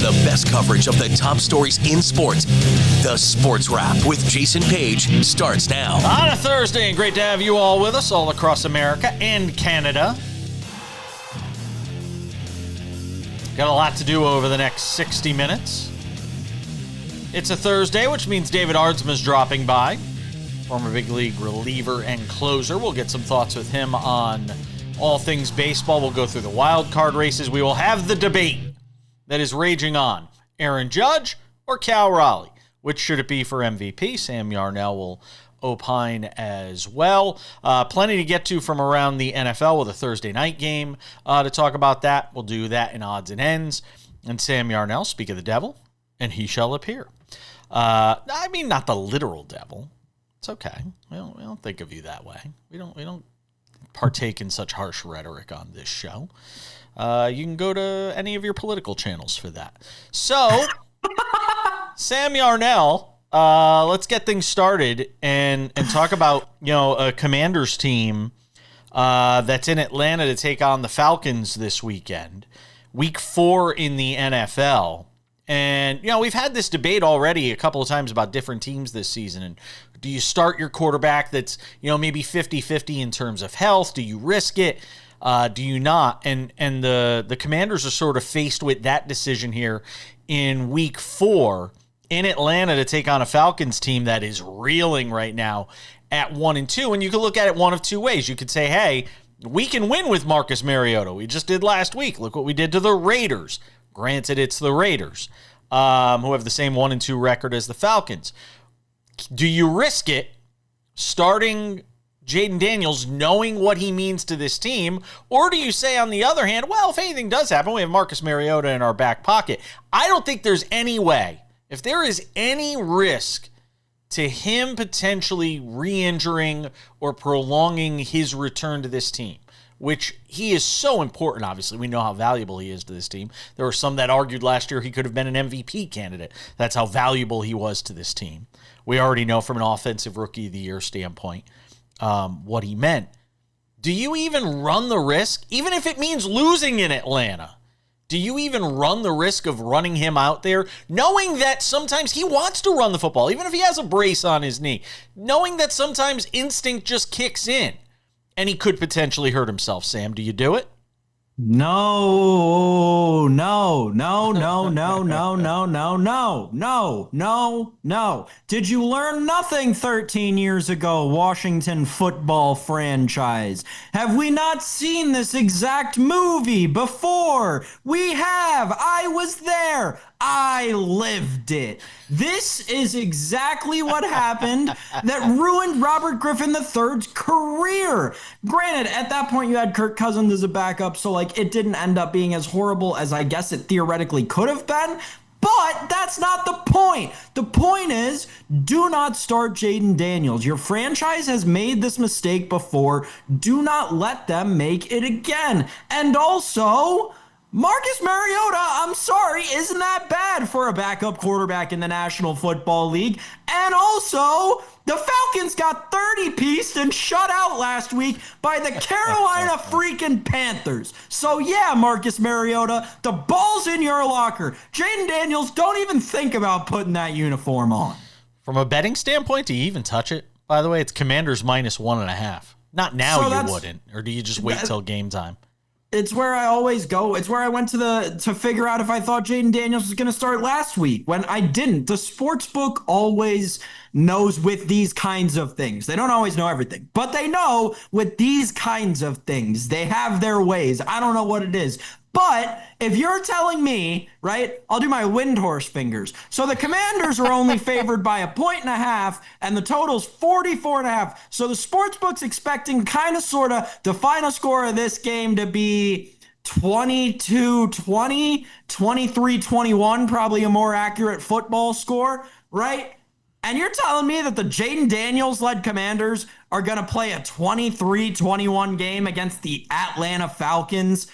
The best coverage of the top stories in sports. The Sports Wrap with Jason Page starts now. On a Thursday, and great to have you all with us all across America and Canada. Got a lot to do over the next 60 minutes. It's a Thursday, which means David Aardsma is dropping by. Former big league reliever and closer. We'll get some thoughts with him on all things baseball. We'll go through the wild card races. We will have the debate that is raging on. Aaron Judge or Cal Raleigh? Which should it be for MVP? Sam Yarnell will opine as well. Plenty to get to from around the NFL with a Thursday night game to talk about that. We'll do that in odds and ends. And Sam Yarnell, speak of the devil, and he shall appear. I mean, not the literal devil. It's okay. We don't think of you that way. We don't partake in such harsh rhetoric on this show. You can go to any of your political channels for that. So, Sam Yarnell, let's get things started and talk about, a Commanders team that's in Atlanta to take on the Falcons this weekend. Week 4 in the NFL. And, we've had this debate already a couple of times about different teams this season. And do you start your quarterback that's, maybe 50-50 in terms of health? Do you risk it? Do you not? And the Commanders are sort of faced with that decision here in week 4 in Atlanta to take on a Falcons team that is reeling right now at 1-2. And you can look at it one of two ways. You could say, hey, we can win with Marcus Mariota. We just did last week. Look what we did to the Raiders. Granted, it's the Raiders, who have the same 1-2 record as the Falcons. Do you risk it starting Jayden Daniels, knowing what he means to this team? Or do you say, on the other hand, well, if anything does happen, we have Marcus Mariota in our back pocket? I don't think there's any way. If there is any risk to him potentially re-injuring or prolonging his return to this team, which he is so important, obviously. We know how valuable he is to this team. There were some that argued last year he could have been an MVP candidate. That's how valuable he was to this team. We already know from an offensive rookie of the year standpoint what he meant. Do you even run the risk, even if it means losing in Atlanta? Do you even run the risk of running him out there, knowing that sometimes he wants to run the football, even if he has a brace on his knee, knowing that sometimes instinct just kicks in and he could potentially hurt himself? Sam, do you do it? No. Did you learn nothing 13 years ago, Washington football franchise? Have we not seen this exact movie before? We have. I was there. I lived it. This is exactly what happened that ruined Robert Griffin III's career. Granted, at that point you had Kirk Cousins as a backup, so it didn't end up being as horrible as I guess it theoretically could have been. But that's not the point. The point is, do not start Jayden Daniels. Your franchise has made this mistake before. Do not let them make it again. And also, Marcus Mariota, I'm sorry, isn't that bad for a backup quarterback in the National Football League. And also, the Falcons got 30-pieced and shut out last week by the Carolina freaking Panthers. So yeah, Marcus Mariota, the ball's in your locker. Jayden Daniels, don't even think about putting that uniform on. From a betting standpoint, do you even touch it? By the way, it's Commanders -1.5. Not now, so you wouldn't. Or do you just wait till game time? It's where I always go. It's where I went to figure out if I thought Jayden Daniels was going to start last week when I didn't. The sports book always knows with these kinds of things. They don't always know everything, but they know with these kinds of things. They have their ways. I don't know what it is. But if you're telling me, right, I'll do my Windhorse fingers. So the Commanders are only favored by 1.5, and the total's 44.5. So the sportsbook's expecting kind of sort of the final score of this game to be 22-20, 23-21, probably a more accurate football score, right? And you're telling me that the Jayden Daniels-led Commanders are going to play a 23-21 game against the Atlanta Falcons?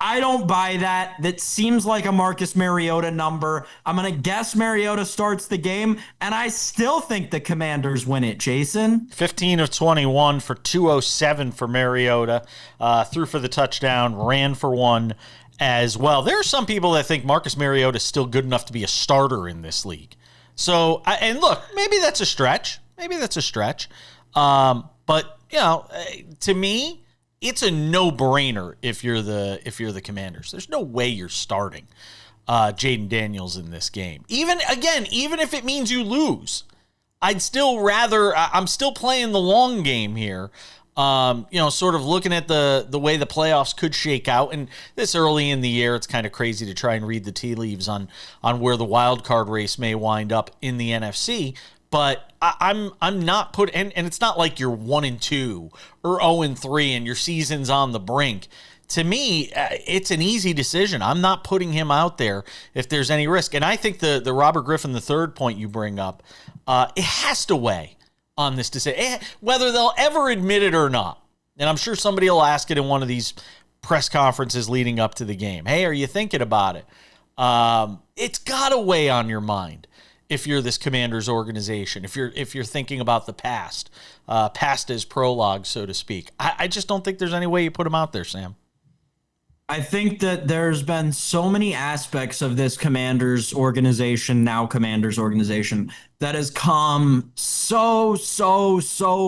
I don't buy that. That seems like a Marcus Mariota number. I'm going to guess Mariota starts the game, and I still think the Commanders win it, Jason. 15 of 21 for 207 for Mariota. Threw for the touchdown, ran for one, as well. There are some people that think Marcus Mariota is still good enough to be a starter in this league. So, and look, maybe that's a stretch. But to me, it's a no-brainer if you're the Commanders. There's no way you're starting Jayden Daniels in this game. Even if it means you lose, I'm still playing the long game here. Sort of looking at the way the playoffs could shake out. And this early in the year, it's kind of crazy to try and read the tea leaves on where the wild card race may wind up in the NFC. But I'm not and it's not like you're 1-2 or 0-3 and your season's on the brink. To me, it's an easy decision. I'm not putting him out there if there's any risk. And I think the Robert Griffin III point you bring up, it has to weigh on this decision, whether they'll ever admit it or not. And I'm sure somebody will ask it in one of these press conferences leading up to the game. Hey, are you thinking about it? It's got to weigh on your mind if you're this Commanders organization, if you're thinking about the past as prologue, so to speak. I just don't think there's any way you put him out there, Sam. I think that there's been so many aspects of this Commanders organization that has come so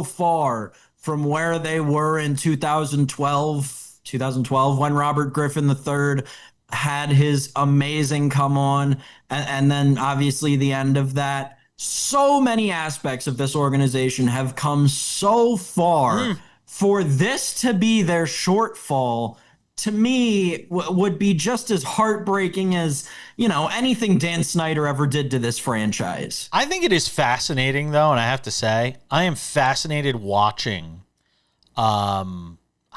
far from where they were in 2012 when Robert Griffin III had his amazing come on, and then obviously the end of that. So many aspects of this organization have come so far. For this to be their shortfall, to me, would be just as heartbreaking as, anything Dan Snyder ever did to this franchise. I think it is fascinating, though, and I have to say, I am fascinated watching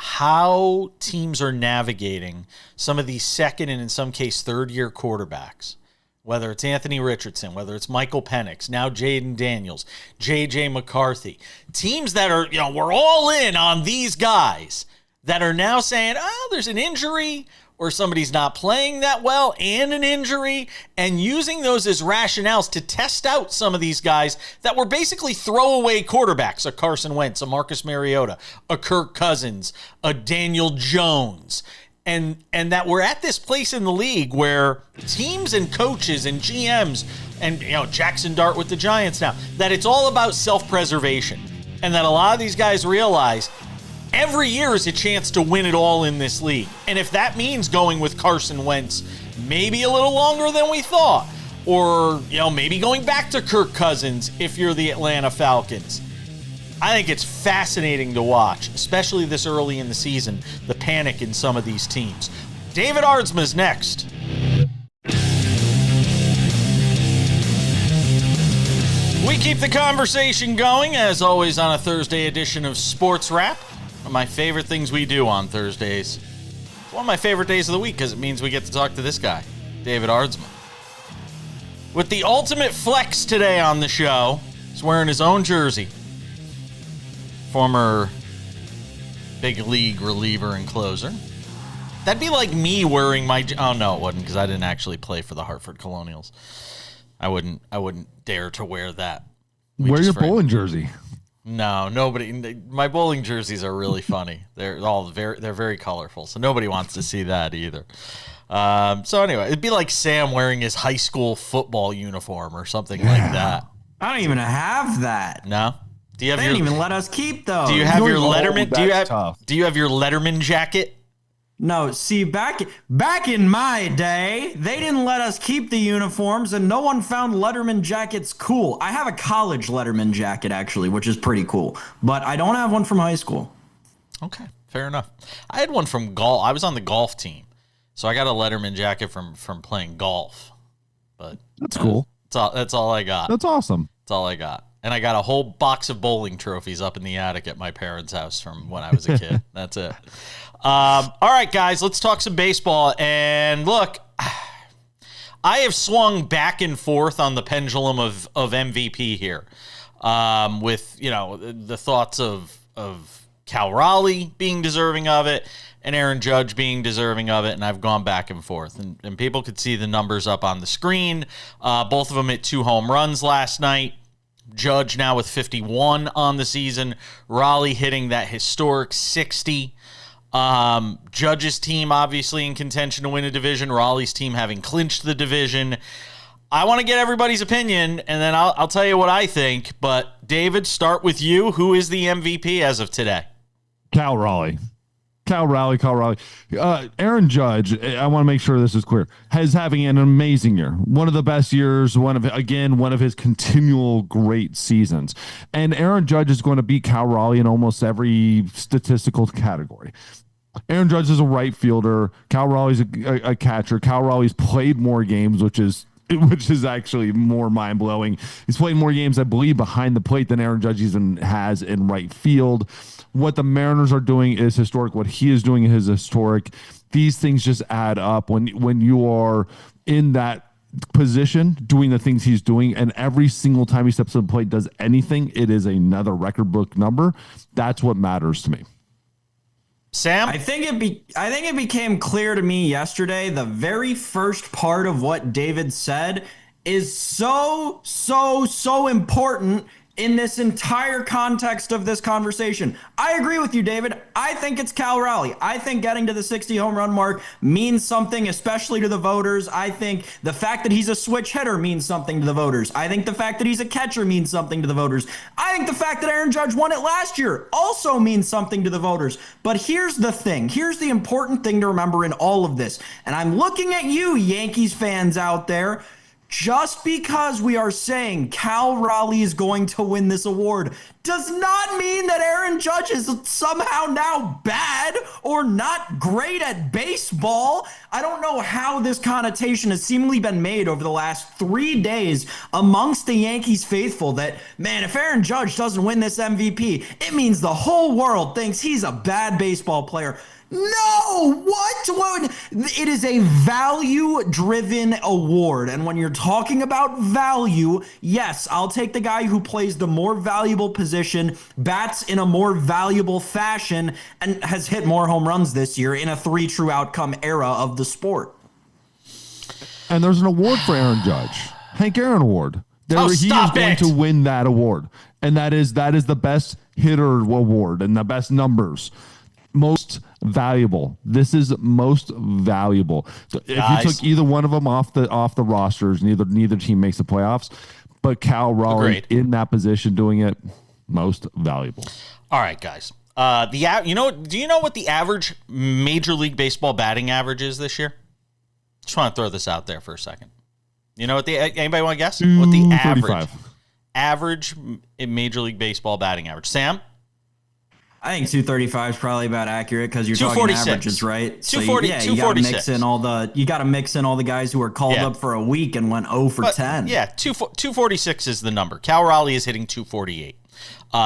how teams are navigating some of these second and in some case third-year quarterbacks, whether it's Anthony Richardson, whether it's Michael Penix, now Jayden Daniels, JJ McCarthy. Teams that are, we're all in on these guys that are now saying, there's an injury or somebody's not playing that well and an injury, and using those as rationales to test out some of these guys that were basically throwaway quarterbacks, a Carson Wentz, a Marcus Mariota, a Kirk Cousins, a Daniel Jones, and that we're at this place in the league where teams and coaches and GMs and, Jackson Dart with the Giants now, that it's all about self-preservation, and that a lot of these guys realize every year is a chance to win it all in this league. And if that means going with Carson Wentz maybe a little longer than we thought, or, maybe going back to Kirk Cousins if you're the Atlanta Falcons, I think it's fascinating to watch, especially this early in the season, the panic in some of these teams. David Aardsma is next. We keep the conversation going, as always, on a Thursday edition of SportsWrap. One of my favorite things we do on Thursdays. It's one of my favorite days of the week because it means we get to talk to this guy, David Aardsma. With the ultimate flex today on the show, he's wearing his own jersey. Former big league reliever and closer. That'd be like me wearing my... Oh, no, it wouldn't, because I didn't actually play for the Hartford Colonials. I wouldn't dare to wear that. Wear your bowling jersey. No, nobody. My bowling jerseys are really funny. They're very colorful, so nobody wants to see that either. So anyway, it'd be like Sam wearing his high school football uniform or something like that. I don't even have that. No? Do you have they didn't even let us keep those. Do you have your Letterman? Do you have your Letterman jacket? No, see, back in my day, they didn't let us keep the uniforms, and no one found Letterman jackets cool. I have a college Letterman jacket, actually, which is pretty cool, but I don't have one from high school. Okay, fair enough. I had one from golf. I was on the golf team, so I got a Letterman jacket from playing golf. But that's cool. That's all I got. That's awesome. That's all I got. And I got a whole box of bowling trophies up in the attic at my parents' house from when I was a kid. That's it. All right, guys, let's talk some baseball. And look, I have swung back and forth on the pendulum of MVP here, with the thoughts of Cal Raleigh being deserving of it and Aaron Judge being deserving of it, and I've gone back and forth. And people could see the numbers up on the screen. Both of them hit 2 home runs last night. Judge now with 51 on the season. Raleigh hitting that historic 60. Judge's team obviously in contention to win a division. Raleigh's team having clinched the division. I want to get everybody's opinion, and then I'll tell you what I think. But David, start with you. Who is the MVP as of today? Cal Raleigh. Aaron Judge, I want to make sure this is clear, is having an amazing year. One of the best years, one of his continual great seasons. And Aaron Judge is going to beat Cal Raleigh in almost every statistical category. Aaron Judge is a right fielder. Cal Raleigh's a catcher. Cal Raleigh's played more games, which is actually more mind-blowing. He's played more games, I believe, behind the plate than Aaron Judge even has in right field. What the Mariners are doing is historic. What he is doing is historic. These things just add up when you are in that position doing the things he's doing, and every single time he steps to the plate does anything, it is another record book number. That's what matters to me. Sam? I think it became clear to me yesterday. The very first part of what David said is so important in this entire context of this conversation. I agree with you, David. I think it's Cal Raleigh. I think getting to the 60 home run mark means something, especially to the voters. I think the fact that he's a switch hitter means something to the voters. I think the fact that he's a catcher means something to the voters. I think the fact that Aaron Judge won it last year also means something to the voters. But here's the thing. Here's the important thing to remember in all of this. And I'm looking at you, Yankees fans out there. Just because we are saying Cal Raleigh is going to win this award does not mean that Aaron Judge is somehow now bad or not great at baseball. I don't know how this connotation has seemingly been made over the last 3 days amongst the Yankees faithful that, man, if Aaron Judge doesn't win this MVP, it means the whole world thinks he's a bad baseball player. No, what? It is a value-driven award, and when you're talking about value, yes, I'll take the guy who plays the more valuable position, bats in a more valuable fashion, and has hit more home runs this year in a 3 true outcome era of the sport. And there's an award for Aaron Judge, Hank Aaron Award. He is going to win that award, and that is the best hitter award and the best numbers. Most valuable. This is most valuable. So if you took either one of them off the rosters, neither team makes the playoffs. But Cal Raleigh in that position doing it, most valuable. All right, guys. Do you know what the average Major League Baseball batting average is this year? Just want to throw this out there for a second. You know what anybody want to guess? What the average Major League Baseball batting average? Sam? I think 235 is probably about accurate because you're talking averages, right? So 240, you got to mix in all the guys who were called up for a week and went 0 for 10. Yeah, 246 is the number. Cal Raleigh is hitting 248.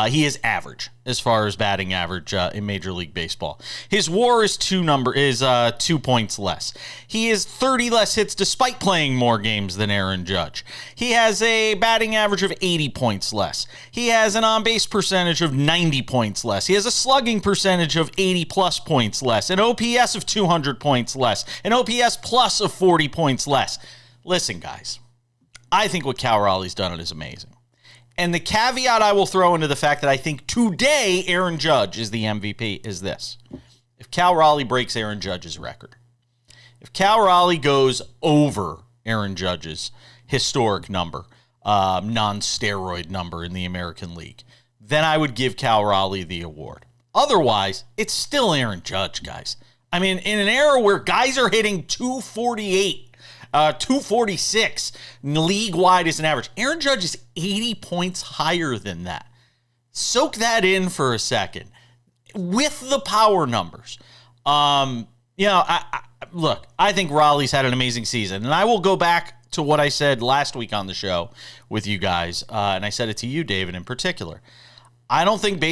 He is average as far as batting average in Major League Baseball. His WAR is 2 points less. He has 30 less hits despite playing more games than Aaron Judge. He has a batting average of 80 points less. He has an on-base percentage of 90 points less. He has a slugging percentage of 80-plus points less, an OPS of 200 points less, an OPS plus of 40 points less. Listen, guys, I think what Cal Raleigh's done is amazing. And the caveat I will throw into the fact that I think today Aaron Judge is the MVP is this. If Cal Raleigh breaks Aaron Judge's record, if Cal Raleigh goes over Aaron Judge's historic number, non-steroid number in the American League, then I would give Cal Raleigh the award. Otherwise, it's still Aaron Judge, guys. I mean, in an era where guys are hitting 248, 246 league-wide as an average. Aaron Judge is 80 points higher than that. Soak that in for a second. With the power numbers. I think Raleigh's had an amazing season. And I will go back to what I said last week on the show with you guys. And I said it to you, David, in particular. I don't think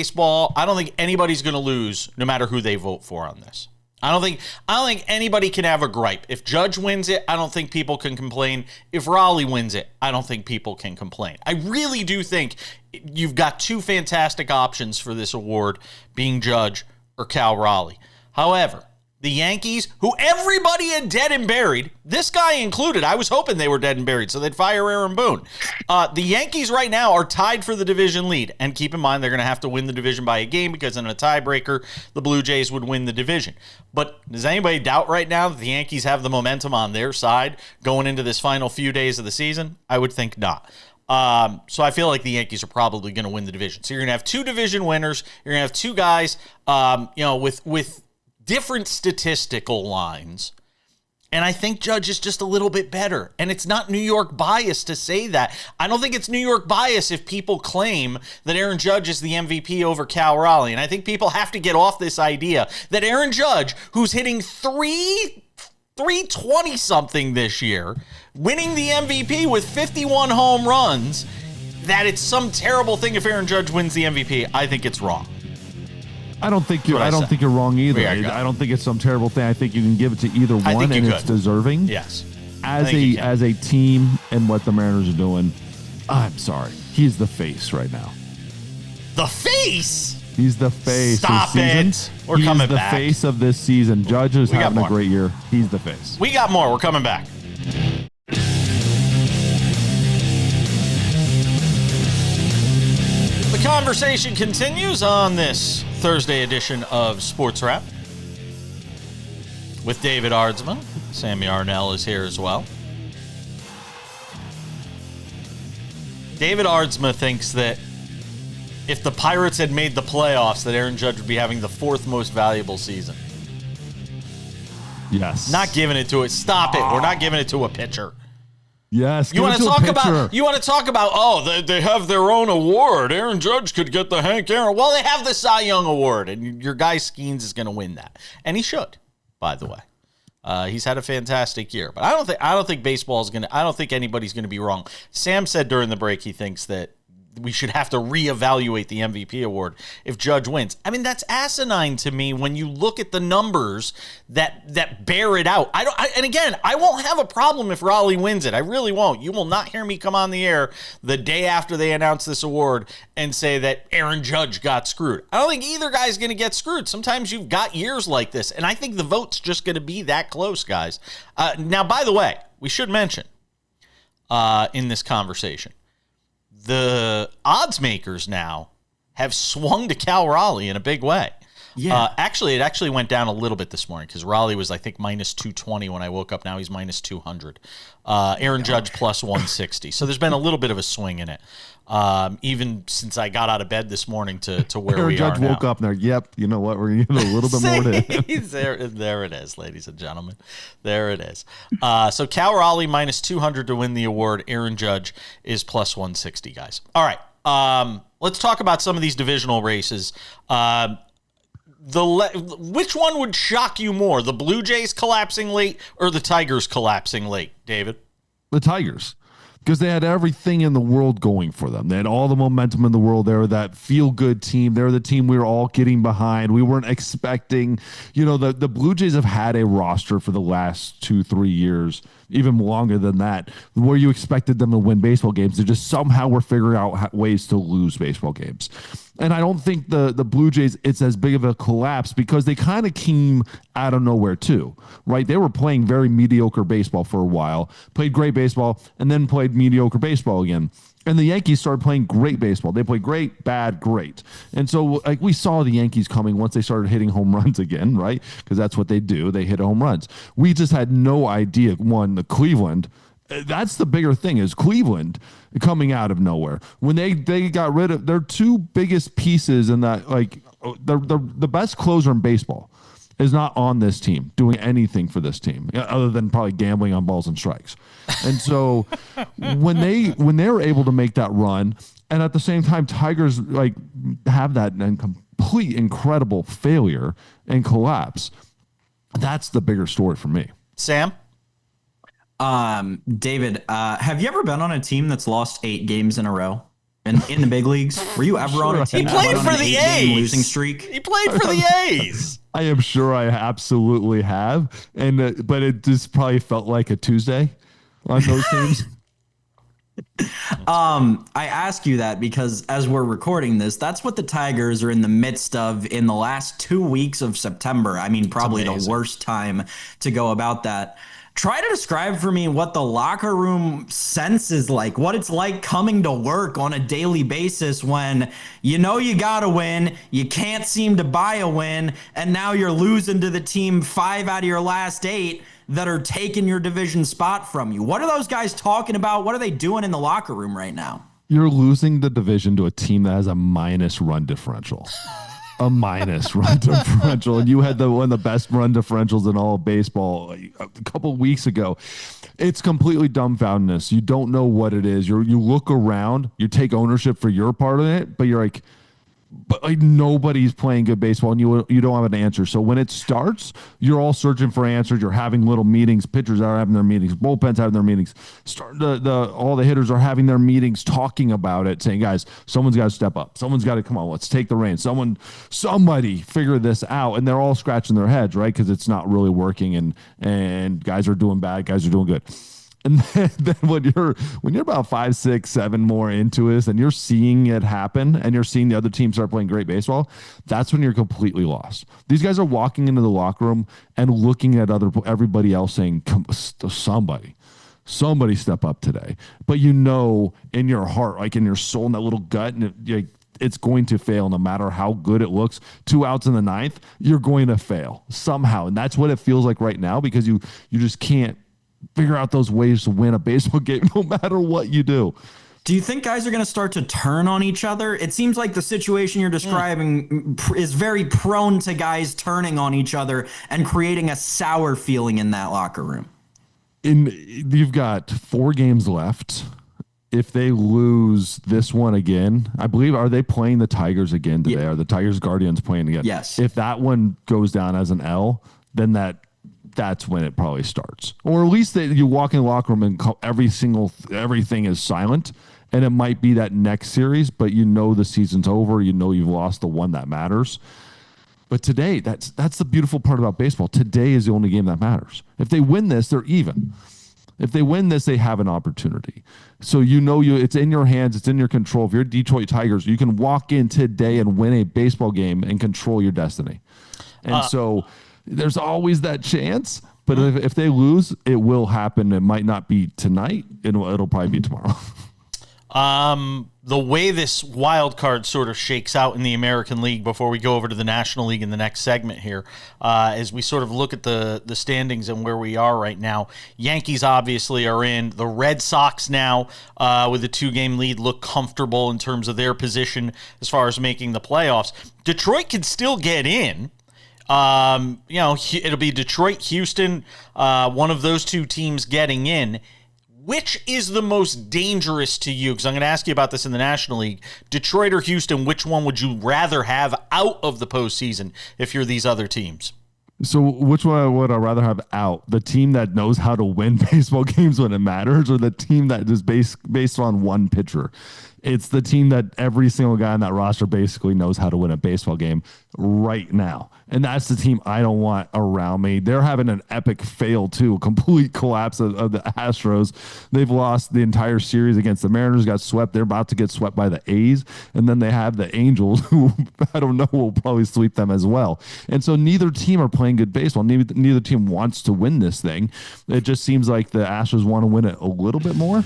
anybody's going to lose no matter who they vote for on this. I don't think anybody can have a gripe. If Judge wins it, I don't think people can complain. If Raleigh wins it, I don't think people can complain. I really do think you've got 2 fantastic options for this award, being Judge or Cal Raleigh. However, The Yankees, who everybody had dead and buried, this guy included. I was hoping they were dead and buried so they'd fire Aaron Boone. The Yankees right now are tied for the division lead. And keep in mind, they're going to have to win the division by a game because in a tiebreaker, the Blue Jays would win the division. But does anybody doubt right now that the Yankees have the momentum on their side going into this final few days of the season? I would think not. So I feel like the Yankees are probably going to win the division. So you're going to have two division winners. You're going to have two guys, with different statistical lines. And I think Judge is just a little bit better. And it's not New York bias to say that. I don't think it's New York bias if people claim that Aaron Judge is the MVP over Cal Raleigh. And I think people have to get off this idea that Aaron Judge, who's hitting 320-something this year, winning the MVP with 51 home runs, that it's some terrible thing if Aaron Judge wins the MVP. I think it's wrong. I don't think you're wrong either. I don't think it's some terrible thing. I think you can give it to either one, and it's deserving. Yes. As a team and what the Mariners are doing, I'm sorry. He's the face right now. The face? He's the face. Stop it. We're coming back. He's the face of this season. Judge is having a great year. He's the face. We got more. We're coming back. The conversation continues on this Thursday edition of SportsWrap with David Aardsma. Sammy Arnell is here as well. David Aardsma thinks that if the Pirates had made the playoffs, that Aaron Judge would be having the fourth most valuable season. Yes. Not giving it to it. Stop it. We're not giving it to a pitcher. Yes. You want to talk about, they have their own award. Aaron Judge could get the Hank Aaron. Well, they have the Cy Young Award, and your guy Skeens is going to win that. And he should, by the way. He's had a fantastic year. But I don't think baseball is going to, I don't think anybody's going to be wrong. Sam said during the break he thinks that we should have to reevaluate the MVP award if Judge wins. I mean, that's asinine to me when you look at the numbers that bear it out. And again, I won't have a problem if Raleigh wins it. I really won't. You will not hear me come on the air the day after they announce this award and say that Aaron Judge got screwed. I don't think either guy's going to get screwed. Sometimes you've got years like this, and I think the vote's just going to be that close, guys. Now, by the way, we should mention in this conversation, the odds makers now have swung to Cal Raleigh in a big way. Yeah. It actually went down a little bit this morning because Raleigh was, I think, minus 220 when I woke up. Now he's minus 200. Aaron Judge plus 160. So there's been a little bit of a swing in it, even since I got out of bed this morning to where Aaron we Judge are now. woke up there. Yep. You know what? We're going to give it a little bit more to him. There it is, ladies and gentlemen. There it is. So Cal Raleigh minus 200 to win the award. Aaron Judge is plus 160, guys. All right. Let's talk about some of these divisional races. Which one would shock you more, the Blue Jays collapsing late or the Tigers collapsing late, David? The Tigers, because they had everything in the world going for them. They had all the momentum in the world. They were that feel-good team. They were the team we were all getting behind. We weren't expecting, the Blue Jays have had a roster for the last 2-3 years, even longer than that, where you expected them to win baseball games. They just somehow were figuring out ways to lose baseball games. And I don't think the Blue Jays, it's as big of a collapse because they kind of came out of nowhere too, right? They were playing very mediocre baseball for a while, played great baseball, and then played mediocre baseball again. And the Yankees started playing great baseball. They played great, bad, great. And so we saw the Yankees coming once they started hitting home runs again, right? Because that's what they do. They hit home runs. We just had no idea, the Cleveland, that's the bigger thing, is Cleveland coming out of nowhere. When they got rid of their two biggest pieces in that, the best closer in baseball is not on this team doing anything for this team other than probably gambling on balls and strikes. And so when they were able to make that run, and at the same time Tigers have that and complete incredible failure and collapse, that's the bigger story for me. Sam? David, have you ever been on a team that's lost 8 games in a row? In the big leagues? Were you ever on a team that went on an 8-game losing streak? He played for the A's. I am sure I absolutely have, but it just probably felt like a Tuesday on those teams. I ask you that because as we're recording this, that's what the Tigers are in the midst of in the last 2 weeks of September. I mean, probably the worst time to go about that. Try to describe for me what the locker room sense is like, what it's like coming to work on a daily basis when you know you got to win, you can't seem to buy a win, and now you're losing to the team 5 out of your last 8 that are taking your division spot from you. What are those guys talking about? What are they doing in the locker room right now? You're losing the division to a team that has a minus run differential. A minus run differential. And you had one of the best run differentials in all of baseball a couple of weeks ago. It's completely dumbfoundedness. You don't know what it is. You look around, you take ownership for your part of it, but you're like nobody's playing good baseball, and you don't have an answer. So when it starts, you're all searching for answers. You're having little meetings. Pitchers are having their meetings. Bullpens having their meetings. All the hitters are having their meetings, talking about it, saying, "Guys, someone's got to step up. Someone's got to come on. Let's take the reins. Somebody figure this out." And they're all scratching their heads, right? Because it's not really working, and guys are doing bad. Guys are doing good. And then when you're about 5, 6, 7 more into this, and you're seeing it happen, and you're seeing the other team start playing great baseball, that's when you're completely lost. These guys are walking into the locker room and looking at everybody else, saying, "Somebody step up today." But you know, in your heart, like in your soul, in that little gut, and it's going to fail no matter how good it looks. 2 outs in the 9th, you're going to fail somehow, and that's what it feels like right now, because you just can't figure out those ways to win a baseball game no matter what you do. Do you think guys are going to start to turn on each other? It seems like the situation you're describing is very prone to guys turning on each other and creating a sour feeling in that locker room. You've got 4 games left. If they lose this one again, I believe, are they playing the Tigers again today? Are the Tigers Guardians playing again? Yes. If that one goes down as an L, then that's when it probably starts. Or at least you walk in the locker room and everything is silent, and it might be that next series, but you know the season's over. You know you've lost the one that matters. But today, that's the beautiful part about baseball. Today is the only game that matters. If they win this, they're even. If they win this, they have an opportunity. So it's in your hands. It's in your control. If you're Detroit Tigers, you can walk in today and win a baseball game and control your destiny. And so there's always that chance, but if they lose, it will happen. It might not be tonight. It'll probably be tomorrow. The way this wild card sort of shakes out in the American League before we go over to the National League in the next segment here, as we sort of look at the standings and where we are right now. Yankees obviously are in. The Red Sox now, with a 2-game lead, look comfortable in terms of their position as far as making the playoffs. Detroit can still get in. It'll be Detroit, Houston, one of those 2 teams getting in. Which is the most dangerous to you? Because I'm going to ask you about this in the National League. Detroit or Houston, which one would you rather have out of the postseason if you're these other teams? So which one would I rather have out? The team that knows how to win baseball games when it matters, or the team that is based on one pitcher? It's the team that every single guy on that roster basically knows how to win a baseball game right now. And that's the team I don't want around me. They're having an epic fail, too. Complete collapse of the Astros. They've lost the entire series against the Mariners, got swept. They're about to get swept by the A's. And then they have the Angels, who I don't know will probably sweep them as well. And so neither team are playing good baseball. Neither team wants to win this thing. It just seems like the Astros want to win it a little bit more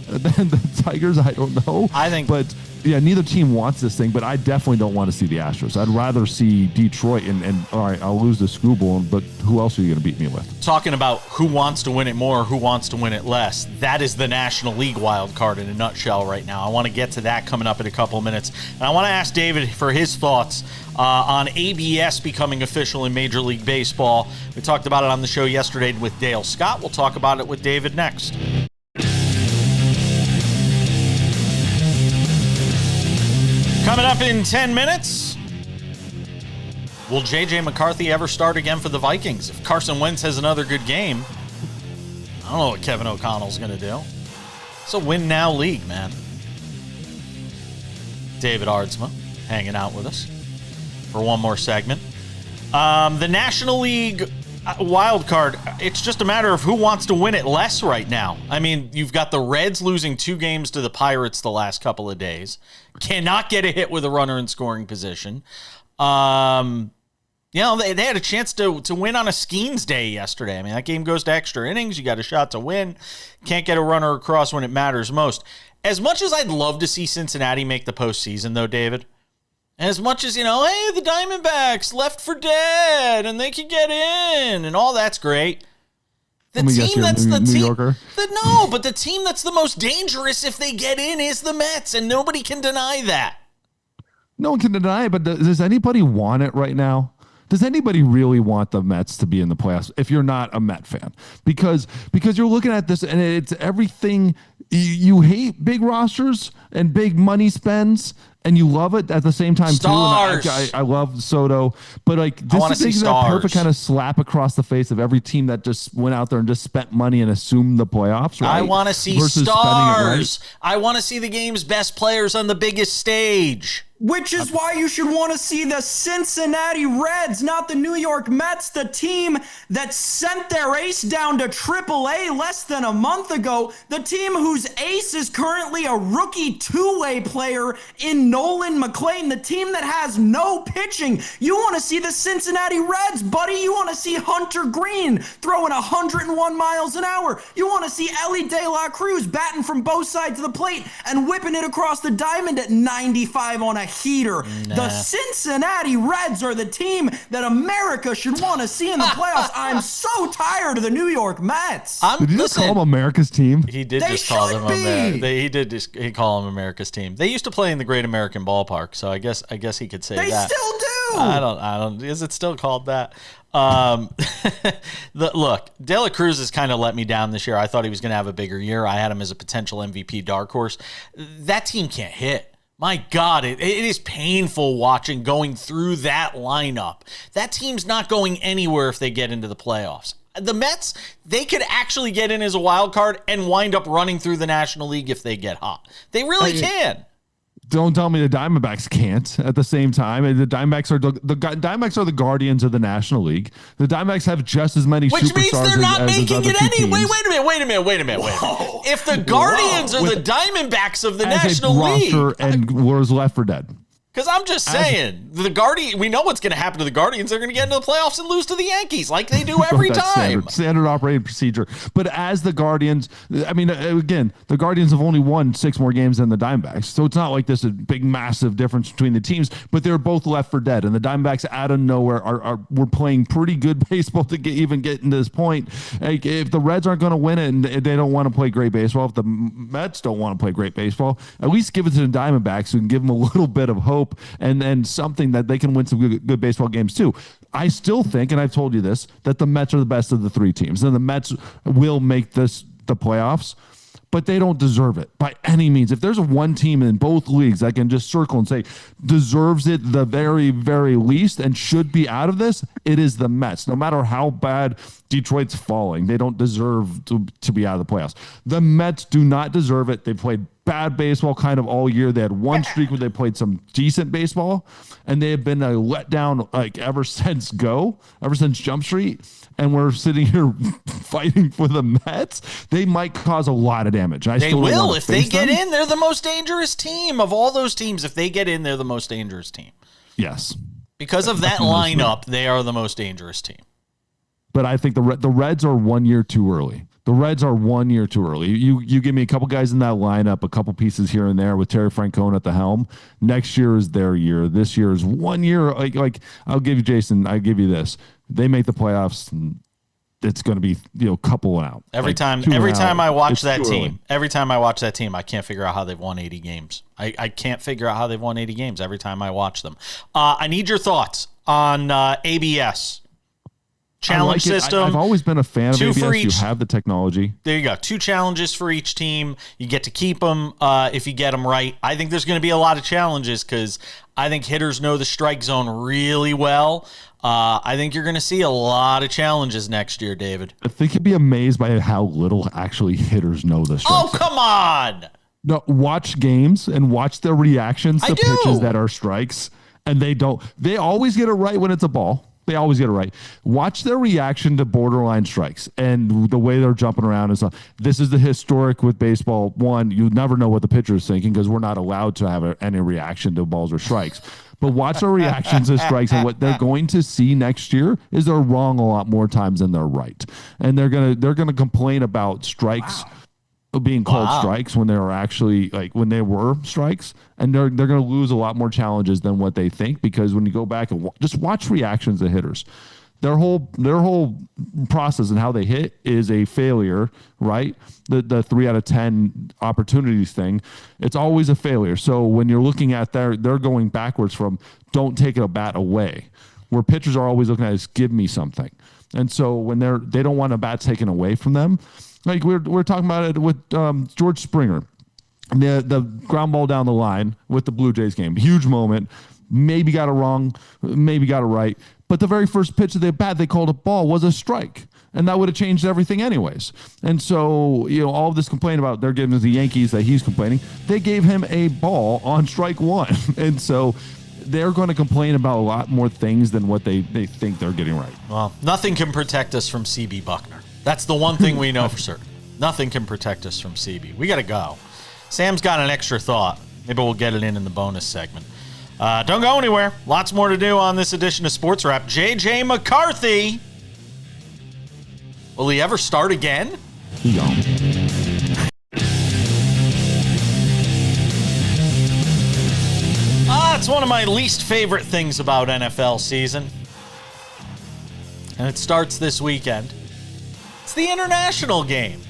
than the Tigers. I don't know. But yeah, neither team wants this thing, but I definitely don't want to see the Astros. I'd rather see Detroit and all right, I'll lose the screwball, but who else are you going to beat me with? Talking about who wants to win it more, who wants to win it less, that is the National League wild card in a nutshell right now. I want to get to that coming up in a couple of minutes. And I want to ask David for his thoughts on ABS becoming official in Major League Baseball. We talked about it on the show yesterday with Dale Scott. We'll talk about it with David next. Coming up in 10 minutes, will JJ McCarthy ever start again for the Vikings? If Carson Wentz has another good game, I don't know what Kevin O'Connell's going to do. It's a win-now league, man. David Aardsma hanging out with us for one more segment. The National League, wild card, it's just a matter of who wants to win it less right now. I mean, you've got the Reds losing 2 games to the Pirates the last couple of days. Cannot get a hit with a runner in scoring position. They had a chance to win on a Skeens day yesterday. I mean, that game goes to extra innings. You got a shot to win. Can't get a runner across when it matters most. As much as I'd love to see Cincinnati make the postseason, though, David, as much as, hey, the Diamondbacks left for dead and they could get in and all that's great. The team that's the team, but the team that's the most dangerous if they get in is the Mets, and nobody can deny that. No one can deny it, but does anybody want it right now? Does anybody really want the Mets to be in the playoffs if you're not a Met fan? Because you're looking at this and it's everything. You hate big rosters and big money spends, and you love it at the same time Stars. too. And I love Soto, but this is that perfect kind of slap across the face of every team that just went out there and just spent money and assumed the playoffs. Right? I want to see stars. I want to see the game's best players on the biggest stage. Which is why you should want to see the Cincinnati Reds, not the New York Mets, the team that sent their ace down to AAA less than a month ago, the team whose ace is currently a rookie two-way player in Nolan McLean, the team that has no pitching. You want to see the Cincinnati Reds, buddy. You want to see Hunter Green throwing 101 miles an hour. You want to see Ellie De La Cruz batting from both sides of the plate and whipping it across the diamond at 95 on a heater. Nah. The Cincinnati Reds are the team that America should want to see in the playoffs. I'm so tired of the New York Mets. Did you just call them America's team? He did just call them he called them America's team. They used to play in the Great American Ballpark, so I guess he could say that. They still do. I don't. Is it still called that? Look, De La Cruz has kind of let me down this year. I thought he was going to have a bigger year. I had him as a potential MVP dark horse. That team can't hit. My God, it is painful going through that lineup. That team's not going anywhere if they get into the playoffs. The Mets, they could actually get in as a wild card and wind up running through the National League if they get hot. They really can. Don't tell me the Diamondbacks can't at the same time. The Diamondbacks are the guardians of the National League. The Diamondbacks have just as many superstars. Which means they're not making it anyway. Wait a minute. If the Guardians are the Diamondbacks of the National League. And was left for dead. Because I'm just saying, we know what's going to happen to the Guardians. They're going to get into the playoffs and lose to the Yankees like they do every time. Standard operating procedure. But as the Guardians, I mean, again, the Guardians have only won 6 more games than the Diamondbacks. So it's not like there's a big, massive difference between the teams, but they're both left for dead. And the Diamondbacks out of nowhere were playing pretty good baseball to get into this point. Like, if the Reds aren't going to win it and they don't want to play great baseball, if the Mets don't want to play great baseball, at least give it to the Diamondbacks and give them a little bit of hope and then something that they can win some good baseball games too. I still think, and I've told you this, that the Mets are the best of the 3 teams, and the Mets will make the playoffs, but they don't deserve it by any means. If there's one team in both leagues that can just circle and say deserves it the very, very least and should be out of this, it is the Mets. No matter how bad Detroit's falling, they don't deserve to be out of the playoffs. The Mets do not deserve it. They played bad baseball kind of all year. They had one streak where they played some decent baseball, and they have been a letdown ever since Jump Street. And we're sitting here fighting for the Mets. They might cause a lot of damage. They will. If they get in, they're the most dangerous team of all those teams. If they get in, they're the most dangerous team. Yes. Because of that lineup, they are the most dangerous team. But I think the Reds are 1 year too early. The Reds are 1 year too early. You give me a couple guys in that lineup, a couple pieces here and there with Terry Francona at the helm. Next year is their year. This year is 1 year. Like I'll give you, Jason, I give you this. They make the playoffs, it's going to be couple out. Every time I watch that team, I can't figure out how they've won 80 games. I can't figure out how they've won 80 games every time I watch them. I need your thoughts on ABS. Challenge system. I've always been a fan of ABS. You have the technology. There you go. 2 challenges for each team. You get to keep them if you get them right. I think there's going to be a lot of challenges because I think hitters know the strike zone really well. I think you're going to see a lot of challenges next year, David. I think you'd be amazed by how little actually hitters know the strike zone. Oh, come on. No, watch games and watch their reactions to pitches that are strikes, and they always get it right when it's a ball. They always get it right. Watch their reaction to borderline strikes and the way they're jumping around and stuff. This is the historic with baseball. One, you never know what the pitcher is thinking because we're not allowed to have any reaction to balls or strikes. But watch their reactions to strikes, and what they're going to see next year is they're wrong a lot more times than they're right. And they're gonna complain about strikes. Wow. Being called strikes when they were actually when they were strikes, and they're going to lose a lot more challenges than what they think, because when you go back and just watch reactions of hitters, their whole process and how they hit is a failure, right? The 3 out of 10 opportunities thing, it's always a failure. So when you're looking at they're going backwards from don't take a bat away, where pitchers are always looking at is give me something. And so when they don't want a bat taken away from them. Like we're talking about it with George Springer, the ground ball down the line with the Blue Jays game. Huge moment. Maybe got it wrong, maybe got it right. But the very first pitch of the bat they called a ball was a strike. And that would have changed everything anyways. And so, all of this complaint about they're giving the Yankees that he's complaining, they gave him a ball on strike one. And so they're going to complain about a lot more things than what they think they're getting right. Well, nothing can protect us from CB Buckner. That's the one thing we know for certain. Nothing can protect us from CB. We got to go. Sam's got an extra thought. Maybe we'll get it in the bonus segment. Don't go anywhere. Lots more to do on this edition of Sports Wrap. JJ McCarthy. Will he ever start again? No. It's one of my least favorite things about NFL season. And it starts this weekend. It's the international game.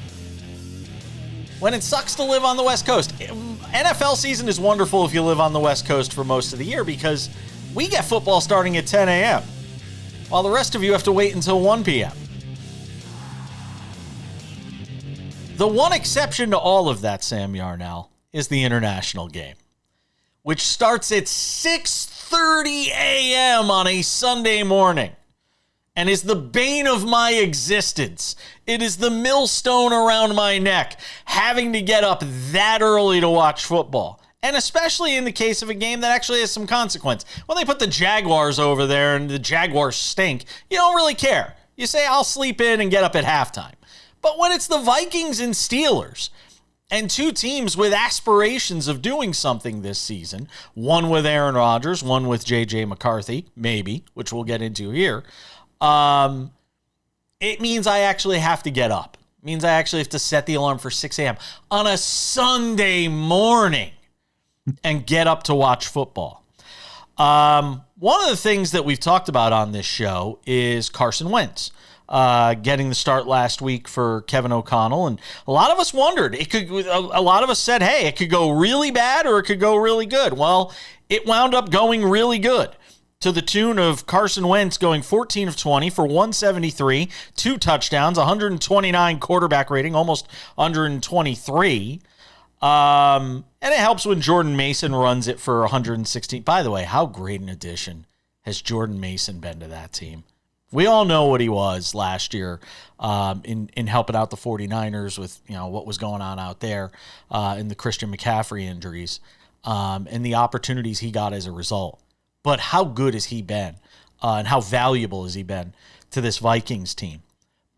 When it sucks to live on the West Coast. NFL season is wonderful if you live on the West Coast for most of the year, because we get football starting at 10 a.m. while the rest of you have to wait until 1 p.m. The one exception to all of that, Sam Yarnell, is the international game, which starts at 6:30 a.m. on a Sunday morning. And is the bane of my existence. It is the millstone around my neck, having to get up that early to watch football. And especially in the case of a game that actually has some consequence. When they put the Jaguars over there and the Jaguars stink, you don't really care. You say, I'll sleep in and get up at halftime. But when it's the Vikings and Steelers, and two teams with aspirations of doing something this season, one with Aaron Rodgers, one with JJ McCarthy, maybe, which we'll get into here, it means I actually have to get up. It means I actually have to set the alarm for 6 a.m. on a Sunday morning and get up to watch football. One of the things that we've talked about on this show is Carson Wentz getting the start last week for Kevin O'Connell. And a lot of us wondered, a lot of us said, hey, it could go really bad or it could go really good. Well, it wound up going really good, to the tune of Carson Wentz going 14 of 20 for 173, 2 touchdowns, 129 quarterback rating, almost 123. And it helps when Jordan Mason runs it for 116. By the way, how great an addition has Jordan Mason been to that team? We all know what he was last year in helping out the 49ers with what was going on out there in the Christian McCaffrey injuries and the opportunities he got as a result. But how good has he been and how valuable has he been to this Vikings team?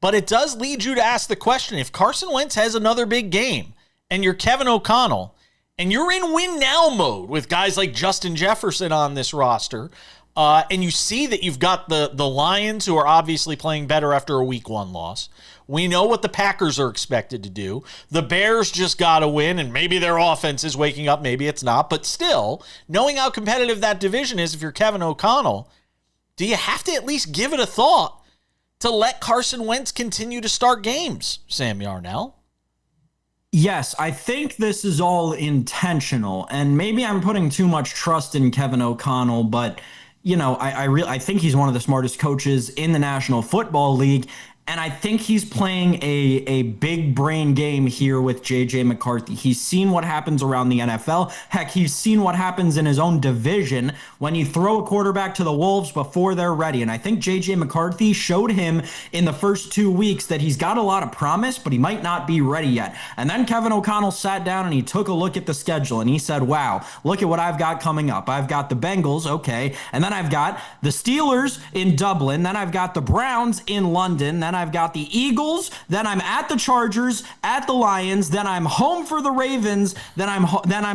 But it does lead you to ask the question, if Carson Wentz has another big game and you're Kevin O'Connell and you're in win now mode with guys like Justin Jefferson on this roster, and you see that you've got the Lions, who are obviously playing better after a week 1 loss. We know what the Packers are expected to do. The Bears just got to win, and maybe their offense is waking up, maybe it's not. But still, knowing how competitive that division is, if you're Kevin O'Connell, do you have to at least give it a thought to let Carson Wentz continue to start games, Sam Yarnell? Yes, I think this is all intentional, and maybe I'm putting too much trust in Kevin O'Connell, but I think he's one of the smartest coaches in the National Football League. And I think he's playing a big brain game here with JJ McCarthy. He's seen what happens around the NFL. Heck, he's seen what happens in his own division when you throw a quarterback to the Wolves before they're ready. And I think JJ McCarthy showed him in the first 2 weeks that he's got a lot of promise, but he might not be ready yet. And then Kevin O'Connell sat down and he took a look at the schedule and he said, wow, look at what I've got coming up. I've got the Bengals, okay. And then I've got the Steelers in Dublin. Then I've got the Browns in London. Then I've got the Eagles, then I'm at the Chargers, at the Lions, then I'm home for the Ravens, then I'm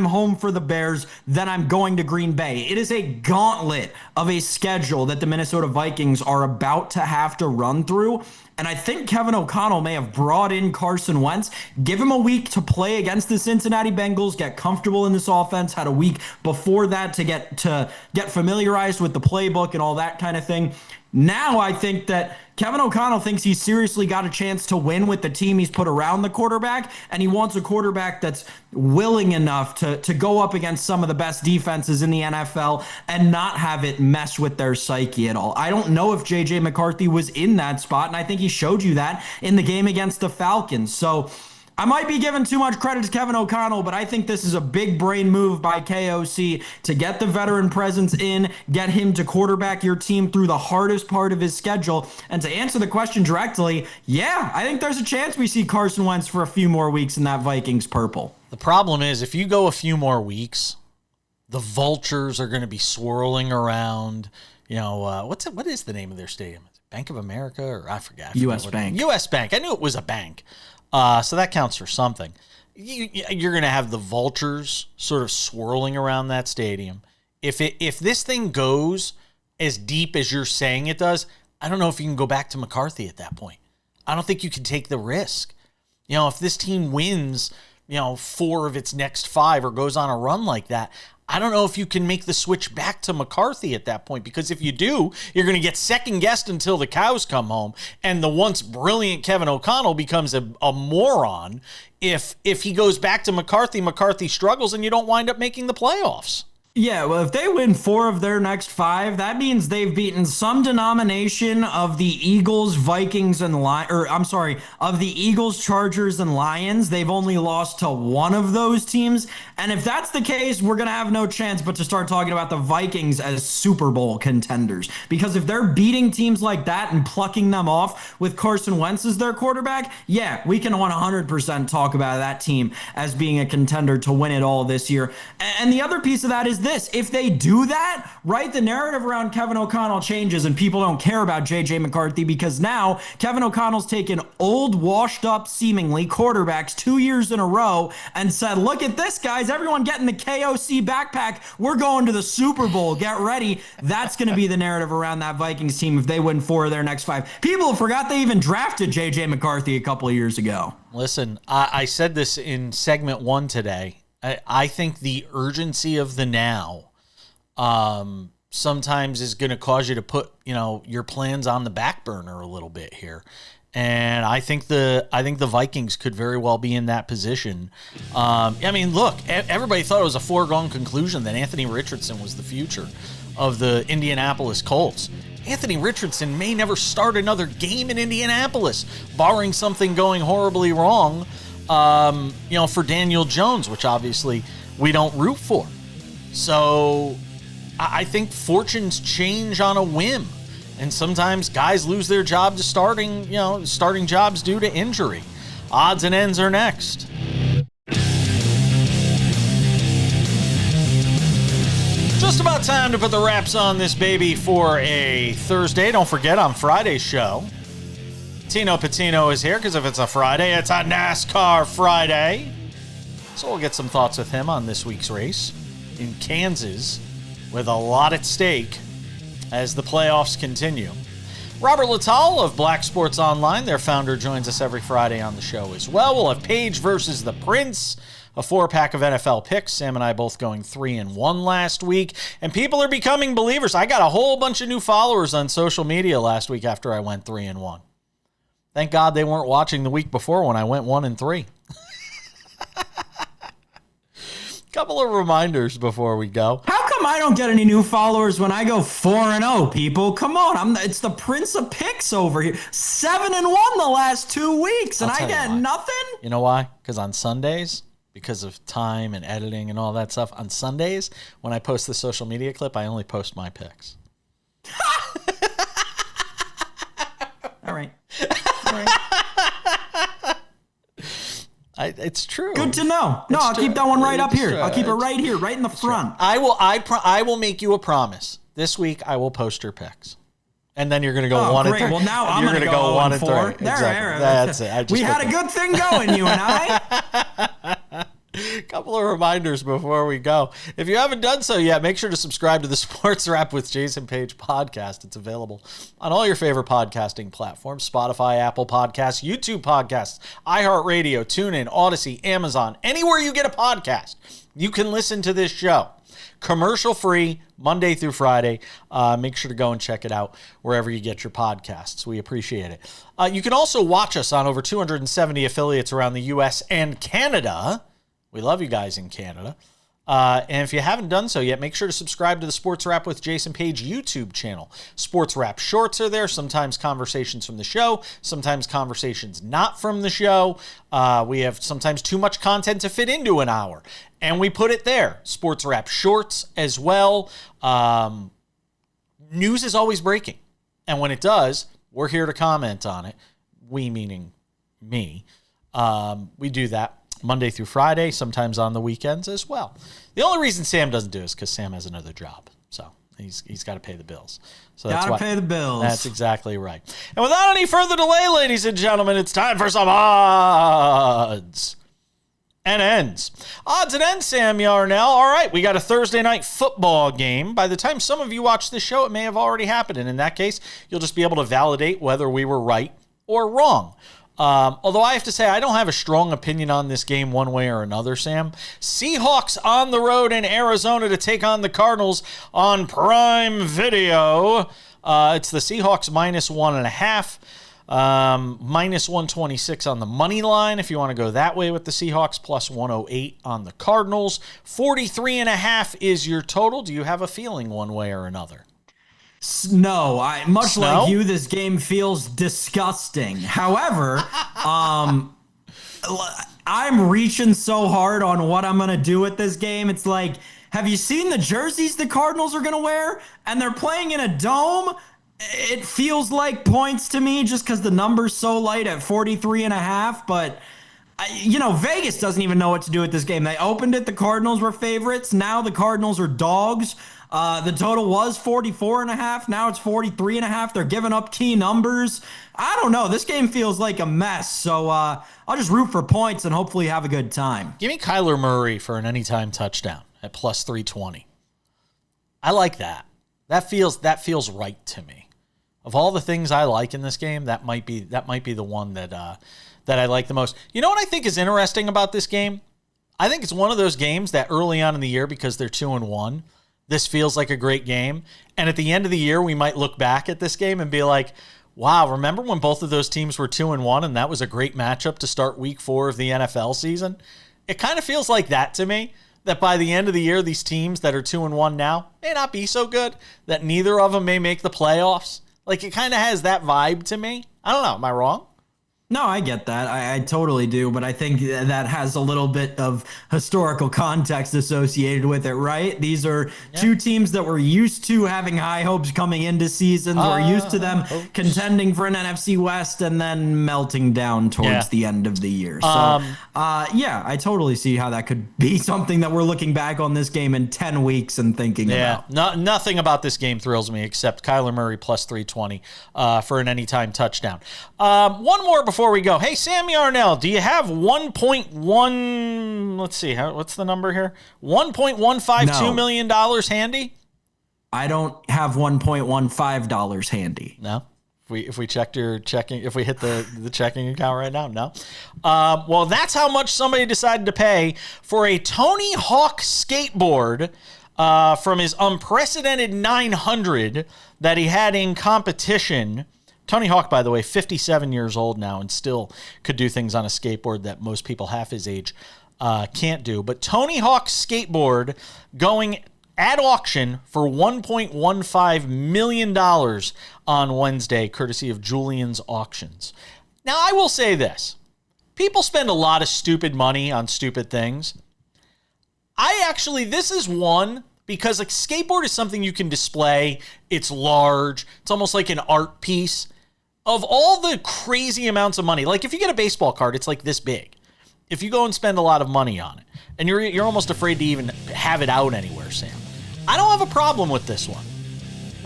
home for the Bears, then I'm going to Green Bay. It is a gauntlet of a schedule that the Minnesota Vikings are about to have to run through. And I think Kevin O'Connell may have brought in Carson Wentz, give him a week to play against the Cincinnati Bengals, get comfortable in this offense, had a week before that to get familiarized with the playbook and all that kind of thing. Now I think that Kevin O'Connell thinks he's seriously got a chance to win with the team he's put around the quarterback, and he wants a quarterback that's willing enough to go up against some of the best defenses in the NFL and not have it mess with their psyche at all. I don't know if JJ McCarthy was in that spot, and I think he showed you that in the game against the Falcons. So I might be giving too much credit to Kevin O'Connell, but I think this is a big brain move by KOC to get the veteran presence in, get him to quarterback your team through the hardest part of his schedule. And to answer the question directly, yeah, I think there's a chance we see Carson Wentz for a few more weeks in that Vikings purple. The problem is if you go a few more weeks, the vultures are going to be swirling around. You know, what is the name of their stadium? Is it Bank of America or I forget. U.S. Bank. U.S. Bank. I knew it was a bank. So that counts for something. You're going to have the vultures sort of swirling around that stadium. If this thing goes as deep as you're saying it does, I don't know if you can go back to McCarthy at that point. I don't think you can take the risk. You know, if this team wins, 4 of its next 5 or goes on a run like that, I don't know if you can make the switch back to McCarthy at that point, because if you do, you're going to get second-guessed until the cows come home, and the once brilliant Kevin O'Connell becomes a moron if he goes back to McCarthy, McCarthy struggles, and you don't wind up making the playoffs. Yeah, well, if they win 4 of their next 5, that means they've beaten some denomination of the Eagles, Vikings, and of the Eagles, Chargers, and Lions. They've only lost to one of those teams. And if that's the case, we're going to have no chance but to start talking about the Vikings as Super Bowl contenders. Because if they're beating teams like that and plucking them off with Carson Wentz as their quarterback, yeah, we can 100% talk about that team as being a contender to win it all this year. And the other piece of that is this. If they do that, right, the narrative around Kevin O'Connell changes and people don't care about JJ McCarthy, because now Kevin O'Connell's taken old, washed up, seemingly quarterbacks 2 years in a row and said, look at this, guys, everyone getting the KOC backpack. We're going to the Super Bowl. Get ready. That's going to be the narrative around that Vikings team if they win 4 of their next 5. People forgot they even drafted JJ McCarthy a couple of years ago. Listen, I said this in segment 1 today. I think the urgency of the now sometimes is going to cause you to put, your plans on the back burner a little bit here. And I think the Vikings could very well be in that position. Look, everybody thought it was a foregone conclusion that Anthony Richardson was the future of the Indianapolis Colts. Anthony Richardson may never start another game in Indianapolis, barring something going horribly wrong. For Daniel Jones, which obviously we don't root for. So I think fortunes change on a whim. And sometimes guys lose their job to starting jobs due to injury. Odds and ends are next. Just about time to put the wraps on this baby for a Thursday. Don't forget, on Friday's show, Tino Patino is here, because if it's a Friday, it's a NASCAR Friday. So we'll get some thoughts with him on this week's race in Kansas, with a lot at stake as the playoffs continue. Robert Littall of Black Sports Online, their founder, joins us every Friday on the show as well. We'll have Paige versus the Prince, a 4-pack of NFL picks. Sam and I both going 3-1 last week, and people are becoming believers. I got a whole bunch of new followers on social media last week after I went 3-1. Thank God they weren't watching the week before when I went 1-3. Couple of reminders before we go. How come I don't get any new followers when I go 4-0, people? Come on, it's the Prince of Picks over here. 7-1 the last 2 weeks, and I get nothing? You know why? Because on Sundays, because of time and editing and all that stuff, on Sundays, when I post the social media clip, I only post my picks. All right. It's true. Good to know. No, I'll keep that one right up here. I'll keep it right here, right in the front. I will make you a promise. This week I will post your picks. And then you're going to go 1 and 3. Well, now I'm going to go 1 and 3. Exactly. That's it. We had a good thing going, you and I. Couple of reminders before we go. If you haven't done so yet, make sure to subscribe to the Sports Wrap with Jason Page podcast. It's available on all your favorite podcasting platforms: Spotify, Apple Podcasts, YouTube Podcasts, iHeartRadio, TuneIn, Odyssey, Amazon. Anywhere you get a podcast, you can listen to this show. Commercial free, Monday through Friday. Make sure to go and check it out wherever you get your podcasts. We appreciate it. You can also watch us on over 270 affiliates around the U.S. and Canada. We love you guys in Canada. And if you haven't done so yet, make sure to subscribe to the Sports Wrap with Jason Page YouTube channel. Sports Wrap shorts are there, sometimes conversations from the show, sometimes conversations not from the show. We have sometimes too much content to fit into an hour, and we put it there. Sports Wrap shorts as well. News is always breaking, and when it does, we're here to comment on it. We meaning me. We do that Monday through Friday, sometimes on the weekends as well. The only reason Sam doesn't do it is because Sam has another job. So he's got to pay the bills. So that's got to pay the bills. That's exactly right. And without any further delay, ladies and gentlemen, it's time for some odds and ends. Odds and ends, Sam Yarnell. All right, we got a Thursday night football game. By the time some of you watch this show, it may have already happened. And in that case, you'll just be able to validate whether we were right or wrong. Although I have to say, I don't have a strong opinion on this game one way or another, Sam. Seahawks on the road in Arizona to take on the Cardinals on Prime Video. It's the Seahawks -1.5, -126 on the money line if you want to go that way with the Seahawks, +108 on the Cardinals. 43.5 is your total. Do you have a feeling one way or another? No, like you, this game feels disgusting. However, I'm reaching so hard on what I'm going to do with this game. It's like, have you seen the jerseys the Cardinals are going to wear? And they're playing in a dome. It feels like points to me just because the number's so light at 43.5. But, Vegas doesn't even know what to do with this game. They opened it. The Cardinals were favorites. Now the Cardinals are dogs. The total was 44.5. Now it's 43.5. They're giving up key numbers. I don't know. This game feels like a mess. So I'll just root for points and hopefully have a good time. Give me Kyler Murray for an anytime touchdown at +320. I like that. That feels right to me. Of all the things I like in this game, that might be the one that I like the most. You know what I think is interesting about this game? I think it's one of those games that early on in the year, because they're 2-1, this feels like a great game. And at the end of the year, we might look back at this game and be like, wow, remember when both of those teams were 2-1 and that was a great matchup to start week 4 of the NFL season? It kind of feels like that to me, that by the end of the year, these teams that are 2-1 now may not be so good, that neither of them may make the playoffs. Like, it kind of has that vibe to me. I don't know. Am I wrong? No, I get that. I totally do. But I think that has a little bit of historical context associated with it, right? These are two teams that were used to having high hopes coming into seasons. We're used to them contending for an NFC West and then melting down towards the end of the year. So, I totally see how that could be something that we're looking back on this game in 10 weeks and thinking about. Nothing about this game thrills me except Kyler Murray +320 for an anytime touchdown. One more before we go. Hey, Sam Yarnell, do you have 1.1? Let's see. What's the number here? $1.152 million handy? I don't have $1.15 handy. No. If we checked your checking, if we hit the checking account right now, no. Well, that's how much somebody decided to pay for a Tony Hawk skateboard from his unprecedented 900 that he had in competition. Tony Hawk, by the way, 57 years old now and still could do things on a skateboard that most people half his age can't do. But Tony Hawk's skateboard going at auction for $1.15 million on Wednesday, courtesy of Julian's Auctions. Now, I will say this. People spend a lot of stupid money on stupid things. This is one because a skateboard is something you can display. It's large. It's almost like an art piece. Of all the crazy amounts of money, like if you get a baseball card, it's like this big. If you go and spend a lot of money on it, and you're almost afraid to even have it out anywhere, Sam. I don't have a problem with this one.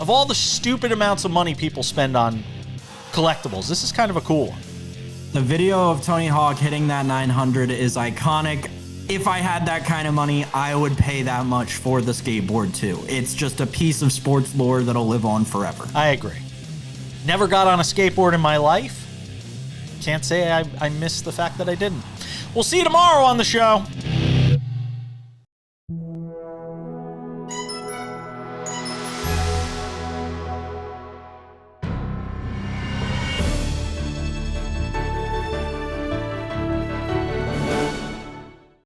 Of all the stupid amounts of money people spend on collectibles, this is kind of a cool one. The video of Tony Hawk hitting that 900 is iconic. If I had that kind of money, I would pay that much for the skateboard too. It's just a piece of sports lore that'll live on forever. I agree. Never got on a skateboard in my life. Can't say I miss the fact that I didn't. We'll see you tomorrow on the show.